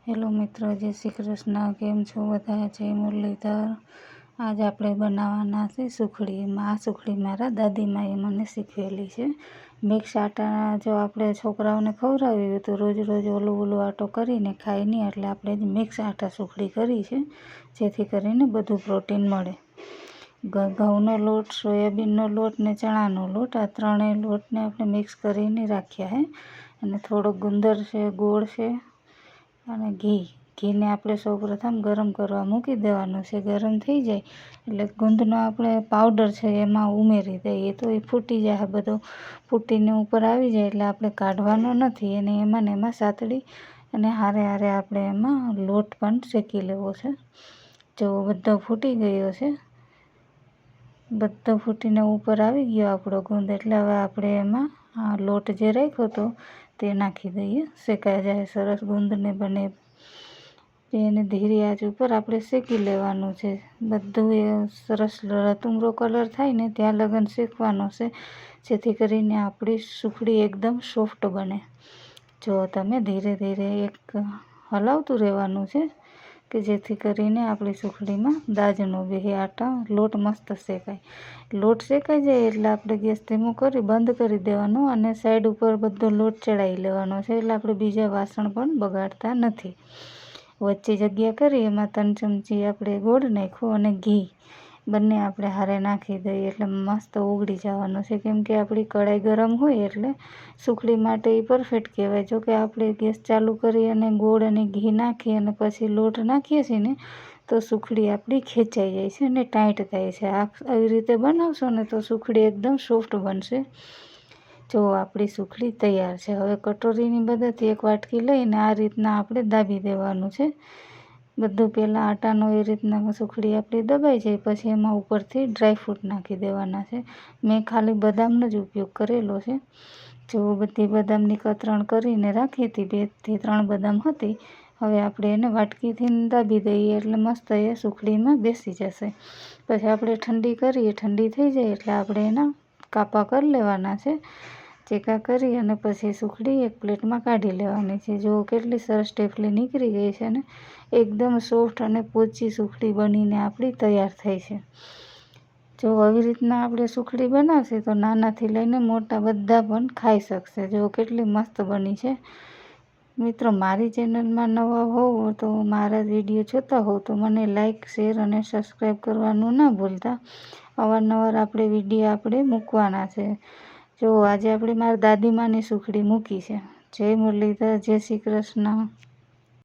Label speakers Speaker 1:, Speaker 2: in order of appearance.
Speaker 1: Hello મિત્રો, જય શ્રી કૃષ્ણ. કેમ છો બધા? જય મુરલીધર. આજ આપણે બનાવવાના છે સુખડી. આ સુખડી મારા દાદીમાએ મને શીખવેલી છે. મિક્સ આટા જો આપણે છોકરાઓને ખવડાવી હોય તો રોજ રોજ ઓલું આટો કરીને ખાય નહીં, એટલે આપણે મિક્સ આટા સુખડી કરી છે, જેથી કરીને બધું પ્રોટીન મળે. ઘઉંનો લોટ, સોયાબીનનો લોટ ને ચણાનો લોટ, આ ત્રણેય લોટને આપણે મિક્સ કરીને રાખ્યા છે. અને થોડો ગુંદર છે, ગોળ છે અને ઘીને આપણે સૌપ્રથમ ગરમ કરવા મૂકી દેવાનું છે. ગરમ થઈ જાય એટલે ગુંદનો આપણે પાવડર છે એમાં ઉમેરી દઈએ તો એ ફૂટી જાય. બધો ફૂટીને ઉપર આવી જાય એટલે આપણે કાઢવાનો નથી, એને એમાં ને એમાં સાતડી અને હારે આપણે એમાં લોટ પણ શેકી લેવો છે. જો બધો ફૂટી ગયો છે, બધો ફૂટીને ઉપર આવી ગયો આપણો ગુંદ, એટલે હવે આપણે એમાં આ લોટ જે રાખ્યો હતો તે નાખી દઈએ. શેકાઈ જાય સરસ ગુંદને બને, એને ધીરી આંચ ઉપર આપણે શેકી લેવાનું છે. બધું એ સરસ રતુમરો કલર થાય ને ત્યાં લગન શેકવાનો છે, જેથી કરીને આપણી સુખડી એકદમ સોફ્ટ બને. જો તમે ધીરે ધીરે એક હલાવતું રહેવાનું છે કે જેથી કરીને આપણી સુખડીમાં દાજ ન બેસે. લોટ મસ્ત શેકાય. લોટ શેકાઈ જાય એટલે આપણે ગેસ ધીમો કરી બંધ કરી દેવાનો અને સાઈડ ઉપર બધો લોટ ચડાવી લેવાનો છે, એટલે આપણે બીજા વાસણ પણ બગાડતા નથી. વચ્ચે જગ્યા કરી એમાં 3 ચમચી આપણે ગોળ નાખ્યો અને ઘી બંને આપણે હારે નાખી દઈએ, એટલે મસ્ત ઓગળી જવાનું છે. કેમ કે આપણી કઢાઈ ગરમ હોય એટલે સુખડી માટે એ પરફેક્ટ કહેવાય. જો કે આપણે ગેસ ચાલુ કરી અને ગોળ અને ઘી નાખી અને પછી લોટ નાખીએ છીએ ને તો સુખડી આપણી ખેંચાઈ જાય છે અને ટાઈટ થાય છે. આવી રીતે બનાવશો ને તો સુખડી એકદમ સોફ્ટ બનશે. જો આપણી સુખડી તૈયાર છે. હવે કટોરીની મદદથી એક વાટકી લઈને આ રીતના આપણે દાબી દેવાનું છે. બધું પહેલાં આટાનો એ રીતના સુખડી આપણી દબાઈ જાય પછી એમાં ઉપરથી ડ્રાયફ્રૂટ નાખી દેવાના છે. મેં ખાલી બદામનો જ ઉપયોગ કરેલો છે. જો બધી બદામની કતરણ કરીને રાખી હતી, 2 થી 3 બદામ હતી. હવે આપણે એને વાટકીથી દાબી દઈએ એટલે મસ્ત એ સુખડીમાં બેસી જશે. પછી આપણે ઠંડી કરીએ, ઠંડી થઈ જાય એટલે આપણે એના કાપા કરી લેવાના છે. ચેકા કરી અને પછી સુખડી એક પ્લેટમાં કાઢી લેવાની છે. જો કેટલી સરસ ટેફલી નીકળી ગઈ છે ને એકદમ સોફ્ટ અને પોચી સુખડી બનીને આપણી તૈયાર થઈ છે. જો આવી રીતના આપણે સુખડી બનાવશે તો નાનાથી લઈને મોટા બધા પણ ખાઈ શકશે. જો કેટલી મસ્ત બની છે. મિત્રો, મારી ચેનલમાં નવા હોવ તો મારા વિડીયો જોતા હોવ તો મને લાઈક, શેર અને સબસ્ક્રાઈબ કરવાનું ના ભૂલતા. અવારનવાર આપણે વિડીયો મૂકવાના છે. જો આજે આપણે મારા દાદીમાની સુખડી મૂકી છે. જય મુરલીધર, જય શ્રી કૃષ્ણ.